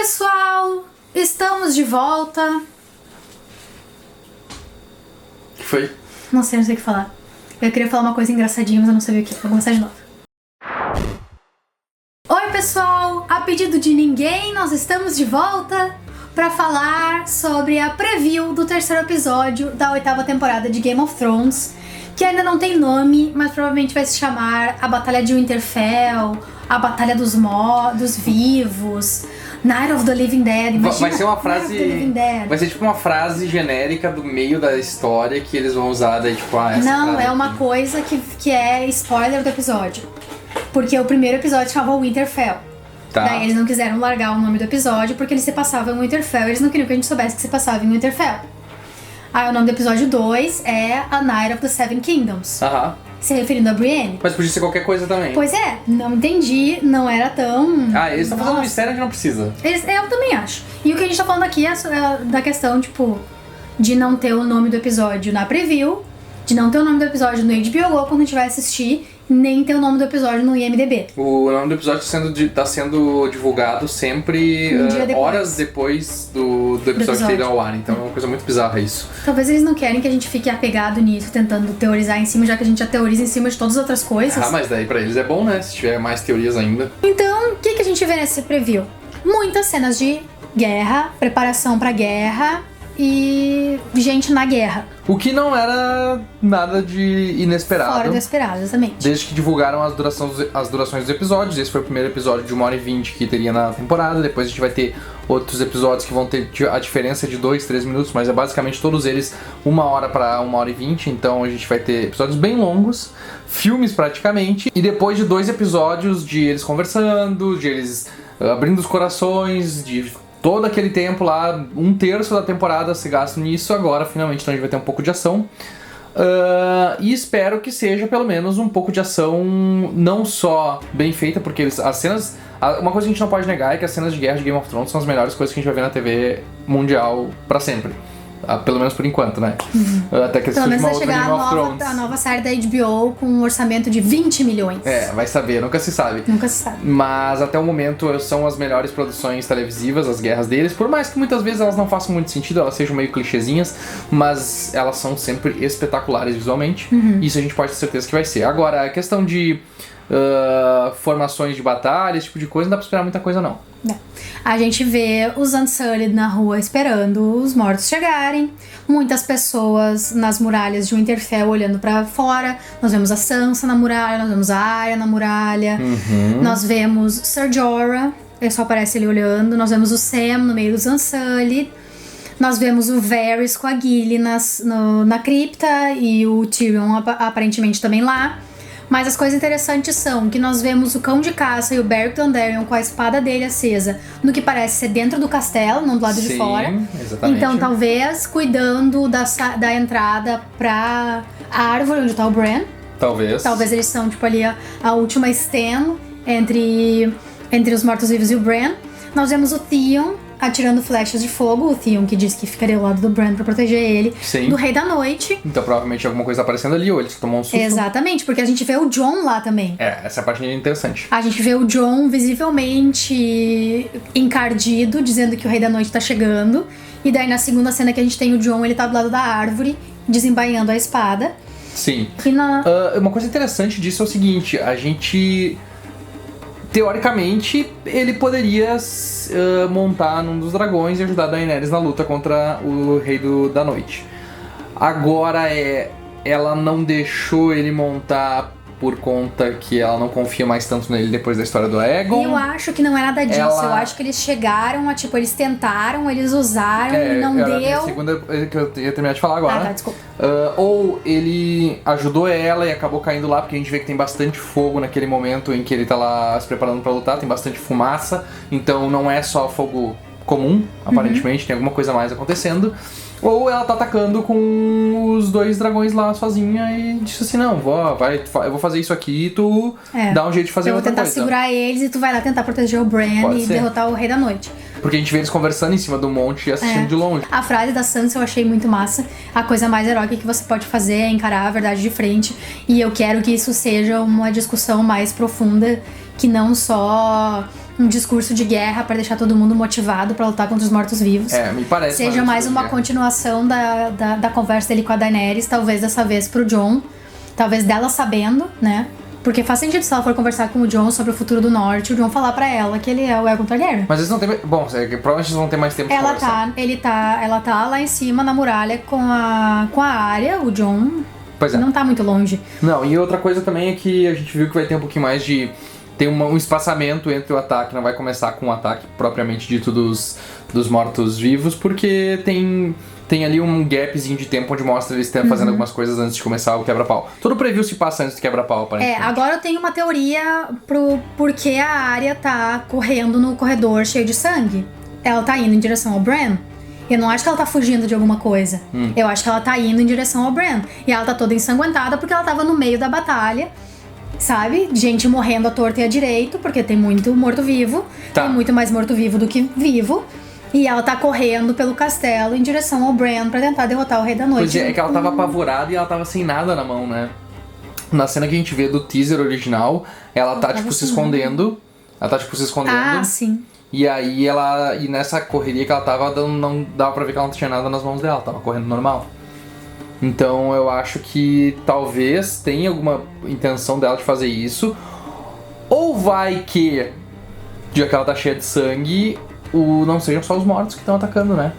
pessoal, estamos de volta. O que foi? Não sei o que falar. Eu queria falar uma coisa engraçadinha, mas eu não sabia o que. Vou começar de novo. Oi pessoal, a pedido de ninguém, nós estamos de volta para falar sobre a preview do terceiro episódio da 8ª temporada de Game of Thrones, que ainda não tem nome, mas provavelmente vai se chamar A Batalha de Winterfell, A Batalha dos Vivos, Night of the Living Dead. Imagina, vai ser uma frase. Night of the Living Dead. Vai ser tipo uma frase genérica do meio da história que eles vão usar daí, tipo, essa Não, frase é uma aqui. coisa que é spoiler do episódio. Porque o primeiro episódio chamava Winterfell. Tá. Daí eles não quiseram largar o nome do episódio porque ele se passava em Winterfell. Eles não queriam que a gente soubesse que se passava em Winterfell. Aí o nome do episódio 2 é A Night of the Seven Kingdoms. Aham. Se referindo a Brienne. Mas podia ser qualquer coisa também. Pois é, não entendi, não era tão... Ah, eles estão fazendo um Nossa. mistério que não precisa. Eu também acho. E o que a gente tá falando aqui é da questão, tipo, de não ter o nome do episódio na preview, de não ter o nome do episódio no HBO Go quando a gente vai assistir, nem ter o nome do episódio no IMDb. O nome do episódio tá sendo divulgado sempre Um dia depois. horas depois do episódio ter ido ao ar. Então é uma coisa muito bizarra isso. Talvez eles não querem que a gente fique apegado nisso, tentando teorizar em cima, já que a gente já teoriza em cima de todas as outras coisas. Ah, mas daí pra eles é bom, né? Se tiver mais teorias ainda. Então, o que a gente vê nesse preview? Muitas cenas de guerra, preparação pra guerra e gente na guerra. O que não era nada de inesperado. Fora do esperado, exatamente. Desde que divulgaram as durações dos episódios. Esse foi o primeiro episódio de 1h20 que teria na temporada. Depois a gente vai ter outros episódios que vão ter a diferença de 2-3 minutos, mas é basicamente todos eles 1 hora pra 1h20. Então a gente vai ter episódios bem longos, filmes praticamente, e depois de 2 episódios de eles conversando, de eles abrindo os corações, de todo aquele tempo lá, 1/3 da temporada se gasta nisso. Agora finalmente então a gente vai ter um pouco de ação. E espero que seja pelo menos um pouco de ação não só bem feita, porque as cenas... Uma coisa que a gente não pode negar é que as cenas de guerra de Game of Thrones são as melhores coisas que a gente vai ver na TV mundial pra sempre. Pelo menos por enquanto, né? Até que Pelo surja menos uma vai outra chegar Game of Thrones. a nova série da HBO com um orçamento de 20 milhões. Vai saber, nunca se sabe. Nunca se sabe. Mas até o momento são as melhores produções televisivas, as guerras deles. Por mais que muitas vezes elas não façam muito sentido, elas sejam meio clichêzinhas, mas elas são sempre espetaculares visualmente. Isso a gente pode ter certeza que vai ser. Agora, a questão de formações de batalha, esse tipo de coisa, não dá pra esperar muita coisa não. A gente vê os Unsullied na rua esperando os mortos chegarem. Muitas pessoas nas muralhas de Winterfell olhando pra fora. Nós vemos a Sansa na muralha, nós vemos a Arya na muralha. Nós vemos Ser Jorah, ele só aparece ele olhando. Nós vemos o Sam no meio dos Unsullied. Nós vemos o Varys com a Gilly na cripta e o Tyrion aparentemente também lá. Mas as coisas interessantes são que nós vemos o Cão de Caça e o Beric Dondarrion com a espada dele acesa no que parece ser dentro do castelo, não do lado de fora. Exatamente. Então talvez cuidando da entrada pra árvore onde tá o Bran. Talvez eles são tipo ali a última stand entre os mortos-vivos e o Bran. Nós vemos o Theon atirando flechas de fogo, o Theon que disse que ficaria ao lado do Bran pra proteger ele, do Rei da Noite. Então provavelmente alguma coisa aparecendo ali, ou eles tomam um susto. Exatamente, porque a gente vê o Jon lá também. Essa parte é interessante. A gente vê o Jon visivelmente encardido, dizendo que o Rei da Noite tá chegando. E daí na segunda cena que a gente tem o Jon, ele tá do lado da árvore, desembainhando a espada. Sim. E uma coisa interessante disso é o seguinte, a gente... Teoricamente, ele poderia montar num dos dragões e ajudar a Daenerys na luta contra o Rei da Noite. Agora ela não deixou ele montar por conta que ela não confia mais tanto nele depois da história do Aegon. eu acho que não é nada disso. Eu acho que eles chegaram eles tentaram, eles usaram e não deu. A segunda que eu ia terminar de falar agora. Tá, desculpa. Ou ele ajudou ela e acabou caindo lá, porque a gente vê que tem bastante fogo naquele momento em que ele tá lá se preparando pra lutar, tem bastante fumaça, então não é só fogo comum, aparentemente, tem alguma coisa mais acontecendo. Ou ela tá atacando com os 2 dragões lá sozinha e disse assim, não, eu vou fazer isso aqui e tu dá um jeito de fazer outra coisa. Eu vou tentar segurar eles e tu vai lá tentar proteger o Bran e derrotar o Rei da Noite. Porque a gente vê eles conversando em cima do monte e assistindo de longe. A frase da Sansa eu achei muito massa. A coisa mais heróica que você pode fazer é encarar a verdade de frente. E eu quero que isso seja uma discussão mais profunda que não só um discurso de guerra pra deixar todo mundo motivado pra lutar contra os mortos-vivos. Me parece. Seja mais uma continuação da conversa dele com a Daenerys, talvez dessa vez pro Jon. Talvez dela sabendo, né? Porque faz sentido se ela for conversar com o Jon sobre o futuro do Norte, o Jon falar pra ela que ele é o Aegon Targaryen. Mas eles não têm... Bom, provavelmente eles vão ter mais tempo de conversar. Ela tá lá em cima na muralha com a Arya, o Jon. Pois é. Não tá muito longe. Não, e outra coisa também é que a gente viu que vai ter um pouquinho mais de... Tem um espaçamento entre o ataque, não vai começar com o ataque propriamente dito dos mortos-vivos, porque tem ali um gapzinho de tempo onde mostra eles fazendo algumas coisas antes de começar o quebra-pau. Todo preview se passa antes do quebra-pau, aparentemente. Agora eu tenho uma teoria porque a Arya tá correndo no corredor cheio de sangue. Ela tá indo em direção ao Bran. Eu não acho que ela tá fugindo de alguma coisa. Eu acho que ela tá indo em direção ao Bran. E ela tá toda ensanguentada porque ela tava no meio da batalha. Sabe? Gente morrendo à torta e à direito, porque tem muito morto-vivo. Tem muito mais morto-vivo do que vivo. E ela tá correndo pelo castelo em direção ao Bran pra tentar derrotar o Rei da Noite. Pois é que ela tava apavorada e ela tava sem nada na mão, né? Na cena que a gente vê do teaser original, ela tá, tipo, se escondendo. Ela tá, tipo, se escondendo. Ah, sim. E aí E nessa correria que ela tava, não dava pra ver que ela não tinha nada nas mãos dela. Tava correndo normal. Então eu acho que talvez tenha alguma intenção dela de fazer isso. Ou vai que, já que ela tá cheia de sangue, não sejam só os mortos que estão atacando, né?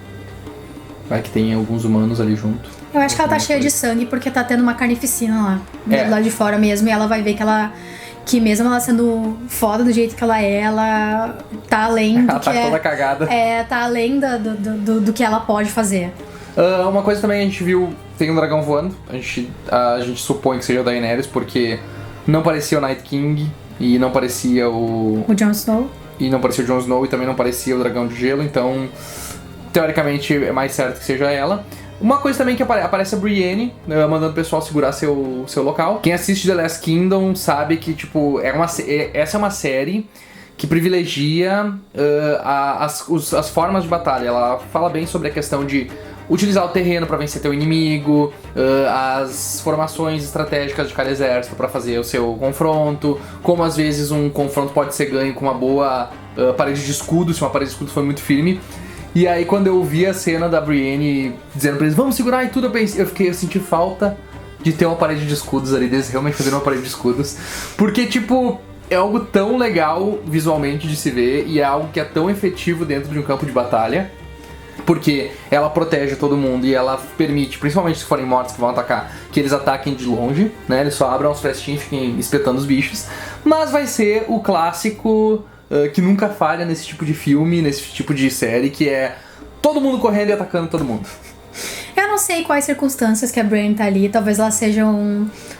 Vai que tem alguns humanos ali junto. Eu acho que ela tá cheia de sangue porque tá tendo uma carnificina lá. Do lado de fora mesmo. E ela vai ver que mesmo ela sendo foda do jeito que ela tá além do ela que tá toda cagada. Tá além do que ela pode fazer. Uma coisa também a gente viu, tem um dragão voando. A gente supõe que seja o Daenerys, porque não parecia o Night King e não parecia o Jon Snow. E não parecia o Jon Snow e também não parecia o dragão de gelo, então teoricamente é mais certo que seja ela. Uma coisa também que aparece a Brienne, mandando o pessoal segurar seu local. Quem assiste The Last Kingdom sabe que, tipo, essa é uma série que privilegia as formas de batalha. Ela fala bem sobre a questão de utilizar o terreno para vencer teu inimigo, as formações estratégicas de cada exército para fazer o seu confronto, como às vezes um confronto pode ser ganho com uma boa parede de escudo, se uma parede de escudo for muito firme. E aí quando eu vi a cena da Brienne dizendo pra eles, vamos segurar e tudo, eu senti falta de ter uma parede de escudos ali, deles realmente fazendo uma parede de escudos. Porque, tipo, é algo tão legal visualmente de se ver e é algo que é tão efetivo dentro de um campo de batalha. Porque ela protege todo mundo e ela permite, principalmente se forem mortos que vão atacar, que eles ataquem de longe, né? Eles só abram os festinhos e fiquem espetando os bichos. Mas vai ser o clássico que nunca falha nesse tipo de filme, nesse tipo de série, que é todo mundo correndo e atacando todo mundo. Eu não sei quais circunstâncias que a Brienne tá ali, talvez ela seja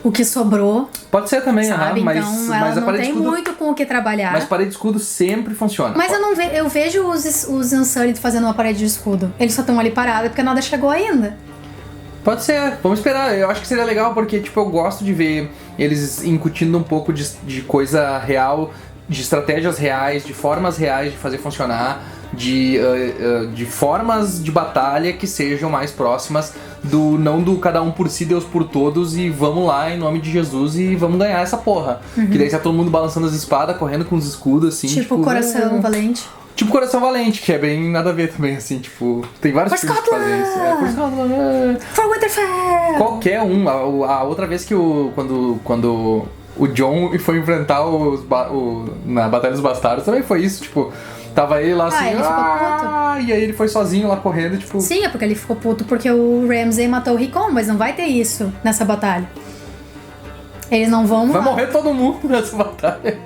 o que sobrou. Pode ser também, sabe? mas então ela não tem muito com o que trabalhar. Mas parede de escudo sempre funciona. Mas eu vejo os Unsullied fazendo uma parede de escudo. Eles só estão ali parados porque nada chegou ainda. Pode ser, vamos esperar. Eu acho que seria legal porque, tipo, eu gosto de ver eles incutindo um pouco de coisa real, de estratégias reais, de formas reais de fazer funcionar, de formas de batalha que sejam mais próximas não do cada um por si, Deus por todos, e vamos lá em nome de Jesus e vamos ganhar essa porra. Que daí tá todo mundo balançando as espadas, correndo com os escudos, assim. Tipo Coração Valente. Tipo Coração Valente, que é bem nada a ver também, assim, tipo... Tem vários filmes que fazem isso. For Scotland! For Winterfell! Qualquer um. A outra vez que quando o Jon foi enfrentar na Batalha dos Bastardos, também foi isso, tipo... Tava ele lá assim, ele ficou puto. E aí ele foi sozinho lá correndo, tipo... Sim, é porque ele ficou puto porque o Ramsay matou o Rickon, mas não vai ter isso nessa batalha. Eles não vão... Vai morrer todo mundo nessa batalha.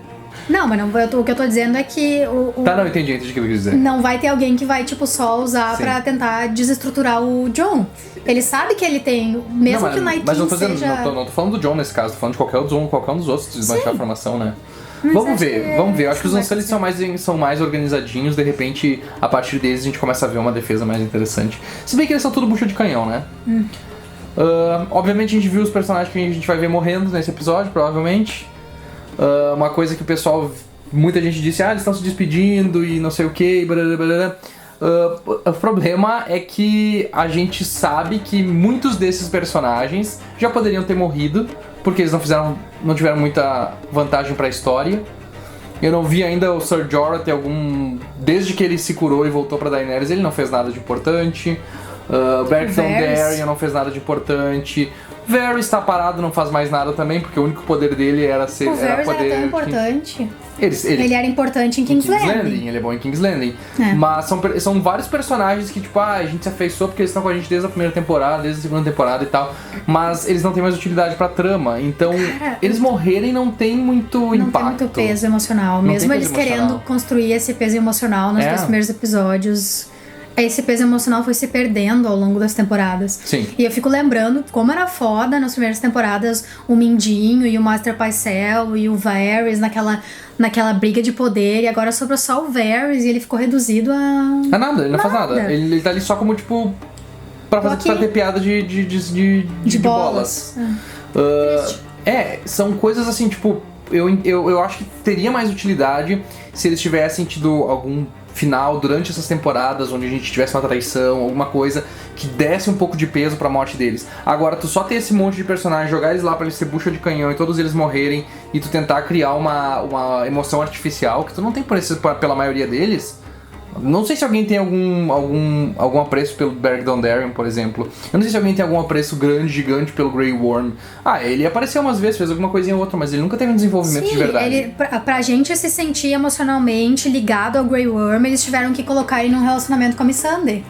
Não, mas não, o que eu tô dizendo é que Tá, não, entendi o que eu quis dizer. Não vai ter alguém que vai, tipo, só usar pra tentar desestruturar o Jon. Ele sabe que ele tem, mesmo que o Night King seja... Não tô falando do Jon nesse caso, tô falando de qualquer um dos outros de desmanchar a formação, né? Vamos ver. Eu acho que os Unsullied são mais organizadinhos, de repente, a partir deles a gente começa a ver uma defesa mais interessante. Se bem que eles são tudo bucha de canhão, né? Obviamente a gente viu os personagens que a gente vai ver morrendo nesse episódio, provavelmente. Uma coisa que o pessoal, muita gente disse, eles estão se despedindo e não sei o que, o problema é que a gente sabe que muitos desses personagens já poderiam ter morrido, porque eles não tiveram muita vantagem pra história. Eu não vi ainda o Ser Jorah ter algum... Desde que ele se curou e voltou pra Daenerys, ele não fez nada de importante. Beric Dondarrion não fez nada de importante. Varys tá parado, não faz mais nada também, porque o único poder dele era ser... O Varys poder era tão importante. Ele Era importante em King's Landing. Ele é bom em King's Landing. É. Mas são vários personagens que, tipo, a gente se afeiçoou porque eles estão com a gente desde a primeira temporada, desde a segunda temporada e tal. Mas eles não têm mais utilidade pra trama. Então, eles morrerem não tem muito impacto. Não tem muito peso emocional. Não Mesmo tem eles peso emocional. querendo construir esse peso emocional nos dois primeiros episódios, esse peso emocional foi se perdendo ao longo das temporadas. Sim. E eu fico lembrando como era foda nas primeiras temporadas o Mindinho e o Master Pycelle e o Varys naquela briga de poder. E agora sobrou só o Varys e ele ficou reduzido a... nada, ele não faz nada. Ele tá ali só como, tipo, pra ter piada de bolas. São coisas assim, tipo... Eu acho que teria mais utilidade se eles tivessem tido algum final durante essas temporadas onde a gente tivesse uma traição, alguma coisa que desse um pouco de peso pra morte deles. Agora, tu só ter esse monte de personagens, jogar eles lá pra eles ser bucha de canhão e todos eles morrerem e tu tentar criar uma emoção artificial que tu não tem pela maioria deles. Não sei se alguém tem algum apreço pelo Beric Dondarrion, por exemplo. Eu não sei se alguém tem algum apreço gigante pelo Grey Worm. Ele apareceu umas vezes, fez alguma coisinha ou outra, mas ele nunca teve um desenvolvimento de verdade. Pra gente se sentir emocionalmente ligado ao Grey Worm, eles tiveram que colocar ele num relacionamento com a Missandei.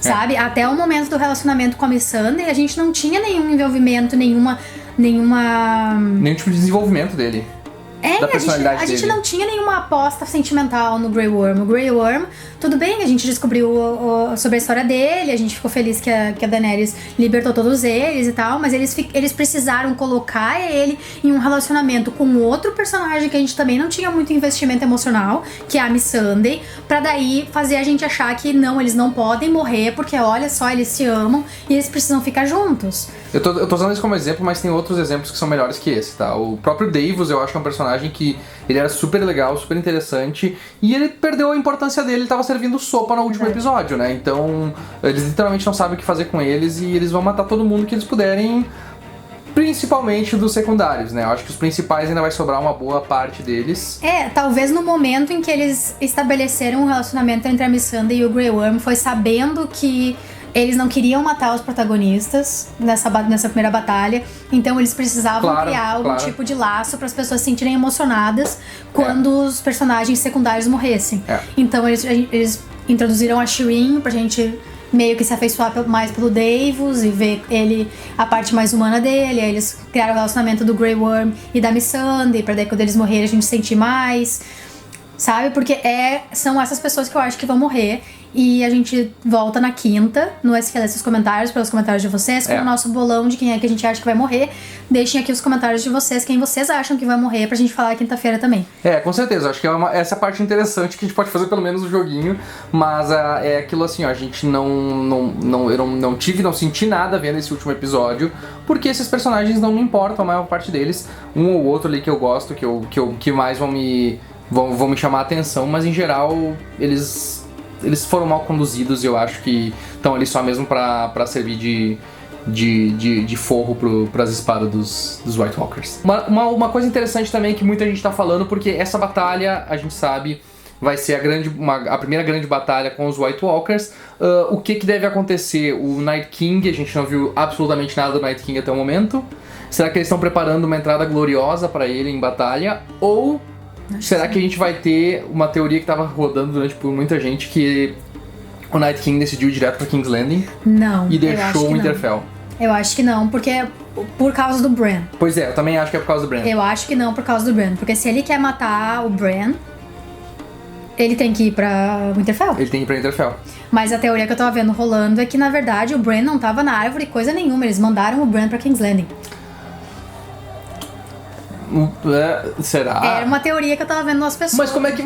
Sabe? Até o momento do relacionamento com a Missandei, a gente não tinha nenhum envolvimento, nenhuma... Nenhum tipo de desenvolvimento dele. Da personalidade a gente não tinha nenhuma aposta sentimental no Grey Worm. O Grey Worm, tudo bem, a gente descobriu sobre a história dele, a gente ficou feliz que a Daenerys libertou todos eles e tal, mas eles precisaram colocar ele em um relacionamento com outro personagem que a gente também não tinha muito investimento emocional, que é a Missandei, pra daí fazer a gente achar que não, eles não podem morrer, porque olha só, eles se amam e eles precisam ficar juntos. Eu tô usando isso como exemplo, mas tem outros exemplos que são melhores que esse, tá? O próprio Davos, eu acho que é um personagem que ele era super legal, super interessante, e ele perdeu a importância dele, ele tava servindo sopa no último episódio, né? Então, eles literalmente não sabem o que fazer com eles e eles vão matar todo mundo que eles puderem, principalmente dos secundários, né? Eu acho que os principais ainda vai sobrar uma boa parte deles. Talvez no momento em que eles estabeleceram um relacionamento entre a Missandei e o Grey Worm, foi sabendo que eles não queriam matar os protagonistas nessa primeira batalha, então eles precisavam criar algum tipo de laço para as pessoas se sentirem emocionadas quando os personagens secundários morressem. Então eles introduziram a Shireen pra gente meio que se afeiçoar mais pelo Davos e ver ele, a parte mais humana dele. Aí eles criaram o relacionamento do Grey Worm e da Missandei, pra daí quando eles morrerem a gente sentir mais, sabe? Porque são essas pessoas que eu acho que vão morrer. E a gente volta na quinta, no SQL os comentários, pelos comentários de vocês, com o nosso bolão de quem é que a gente acha que vai morrer. Deixem aqui os comentários de vocês, quem vocês acham que vai morrer, pra gente falar quinta-feira também. Com certeza, acho que essa é a parte interessante que a gente pode fazer pelo menos no joguinho, mas é aquilo assim, ó, a gente eu não senti nada vendo esse último episódio, porque esses personagens não me importam, a maior parte deles, um ou outro ali que eu gosto, que mais vão me chamar a atenção, mas em geral eles foram mal conduzidos e eu acho que estão ali só mesmo pra servir de forro pras espadas dos White Walkers. Uma coisa interessante também que muita gente tá falando, porque essa batalha, a gente sabe, vai ser a primeira grande batalha com os White Walkers. O que deve acontecer? O Night King, a gente não viu absolutamente nada do Night King até o momento. Será que eles estão preparando uma entrada gloriosa pra ele em batalha? Ou será que a gente vai ter uma teoria que tava rodando por muita gente, que o Night King decidiu ir direto pra King's Landing? Não. E deixou o Winterfell? Eu acho que não, porque é por causa do Bran. Pois é, eu também acho que é por causa do Bran. Eu acho que não por causa do Bran, porque se ele quer matar o Bran, ele tem que ir pra Winterfell. Ele tem que ir pra Winterfell. Mas a teoria que eu tava vendo rolando é que, na verdade, o Bran não tava na árvore coisa nenhuma, eles mandaram o Bran pra King's Landing. Será? Era uma teoria que eu tava vendo nas pessoas. Mas como é que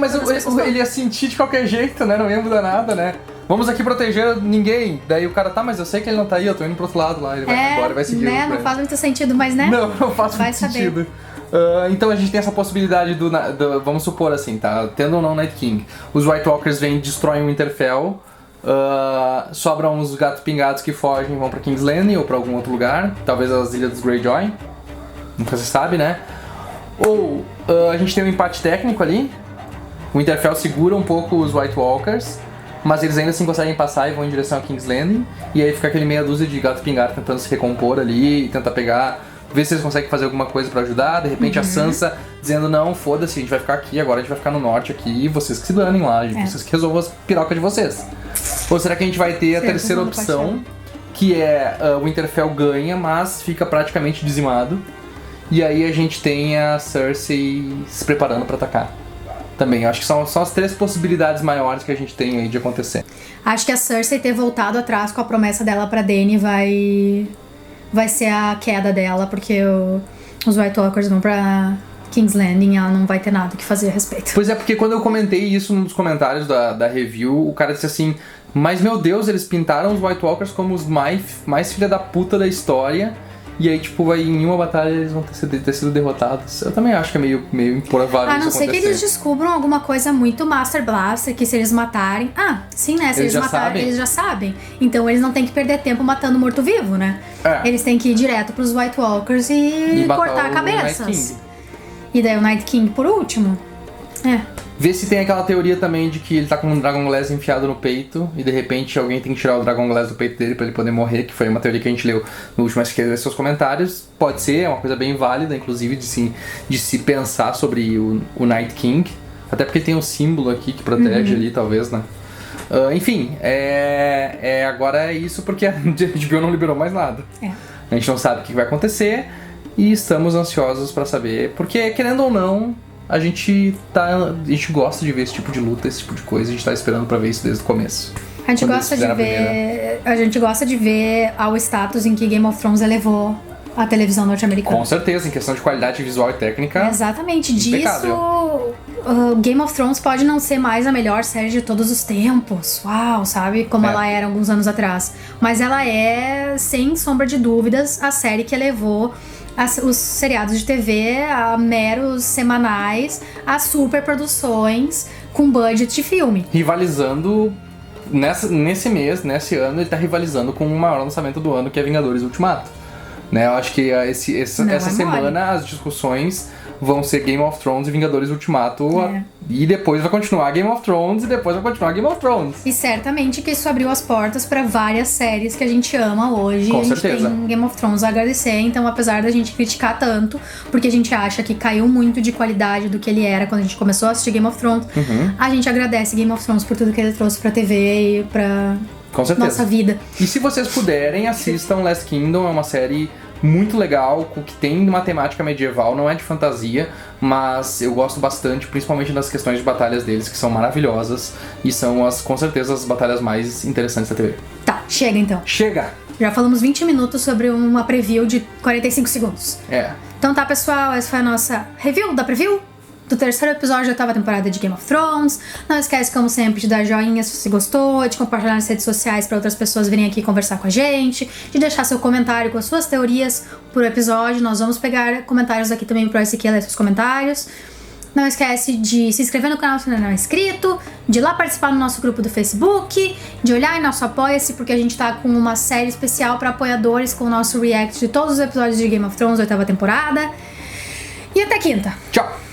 ele ia sentir de qualquer jeito, né? Não ia mudar nada, né? Vamos aqui proteger ninguém. Daí o cara, mas eu sei que ele não tá aí, eu tô indo pro outro lado lá. Ele vai embora, vai seguir. Né? Não faz muito sentido, mas né? Não faz muito sentido. Então a gente tem essa possibilidade do vamos supor assim, tá? Tendo ou não Night King, os White Walkers vêm e destroem o Winterfell. Sobram uns gatos pingados que fogem e vão pra King's Landing ou pra algum outro lugar. Talvez as Ilhas dos Greyjoy. Nunca se sabe, né? Ou a gente tem um empate técnico ali, o Winterfell segura um pouco os White Walkers, mas eles ainda assim conseguem passar e vão em direção a King's Landing, e aí fica aquele meia dúzia de gato pingar tentando se recompor ali e tentar pegar, ver se eles conseguem fazer alguma coisa pra ajudar. De repente a Sansa dizendo, não, foda-se, a gente vai ficar aqui, agora a gente vai ficar no norte aqui, e vocês que se danem lá, vocês que resolvam as pirocas de vocês. Ou será que a gente vai ter a terceira opção, que é o Winterfell ganha, mas fica praticamente dizimado, e aí a gente tem a Cersei se preparando pra atacar. Também, eu acho que são as 3 possibilidades maiores que a gente tem aí de acontecer. Acho que a Cersei ter voltado atrás com a promessa dela pra Dany vai ser a queda dela, porque os White Walkers vão pra King's Landing e ela não vai ter nada o que fazer a respeito. Pois é, porque quando eu comentei isso nos comentários da review, o cara disse assim, mas meu Deus, eles pintaram os White Walkers como os mais filha da puta da história, e aí, tipo, em uma batalha eles vão ter sido derrotados. Eu também acho que é meio improvável isso acontecer. A não ser que eles descubram alguma coisa muito Master Blaster, que se eles matarem... Ah, sim, né? Se eles matarem, eles já sabem. Então eles não têm que perder tempo matando morto-vivo, né? Eles têm que ir direto pros White Walkers e cortar cabeças. E daí o Night King por último. Vê se tem aquela teoria também de que ele tá com um Dragon Glass enfiado no peito e de repente alguém tem que tirar o Dragon Glass do peito dele pra ele poder morrer, que foi uma teoria que a gente leu no último, acho que é seus comentários. Pode ser, é uma coisa bem válida, inclusive, de se pensar sobre o Night King. Até porque tem um símbolo aqui que protege ali, talvez, né? Enfim, agora é isso porque a HBO não liberou mais nada. A gente não sabe o que vai acontecer e estamos ansiosos pra saber, porque, querendo ou não, a gente gosta de ver esse tipo de luta, esse tipo de coisa, a gente tá esperando pra ver isso desde o começo. A gente gosta de ver ao status em que Game of Thrones elevou a televisão norte-americana. Com certeza, em questão de qualidade visual e técnica. Exatamente, disso Game of Thrones pode não ser mais a melhor série de todos os tempos, uau, sabe? Como ela era alguns anos atrás. Mas ela é, sem sombra de dúvidas, a série que elevou os seriados de TV a meros semanais, a superproduções com budget de filme. Rivalizando, nesse ano, ele tá rivalizando com o maior lançamento do ano, que é Vingadores Ultimato. Né? Eu acho que essa semana as discussões vão ser Game of Thrones e Vingadores Ultimato, e depois vai continuar Game of Thrones, e depois vai continuar Game of Thrones. E certamente que isso abriu as portas pra várias séries que a gente ama hoje. Com a gente certeza. tem Game of Thrones a agradecer, então apesar da gente criticar tanto, porque a gente acha que caiu muito de qualidade do que ele era quando a gente começou a assistir Game of Thrones, a gente agradece Game of Thrones por tudo que ele trouxe pra TV e pra nossa vida. E se vocês puderem, assistam Last Kingdom, é uma série muito legal, que tem uma temática medieval, não é de fantasia, mas eu gosto bastante, principalmente das questões de batalhas deles, que são maravilhosas e são, com certeza, as batalhas mais interessantes da TV. Tá, chega então. Chega! Já falamos 20 minutos sobre uma preview de 45 segundos. Então tá, pessoal, essa foi a nossa review da preview do terceiro episódio da oitava temporada de Game of Thrones. Não esquece, como sempre, de dar joinha se você gostou, de compartilhar nas redes sociais para outras pessoas virem aqui conversar com a gente, de deixar seu comentário com as suas teorias pro episódio. Nós vamos pegar comentários aqui também pro ICQ, ler seus comentários. Não esquece de se inscrever no canal se ainda não é inscrito, de ir lá participar do nosso grupo do Facebook, de olhar em nosso Apoia-se, porque a gente tá com uma série especial para apoiadores com o nosso react de todos os episódios de Game of Thrones, oitava temporada. E até quinta. Tchau!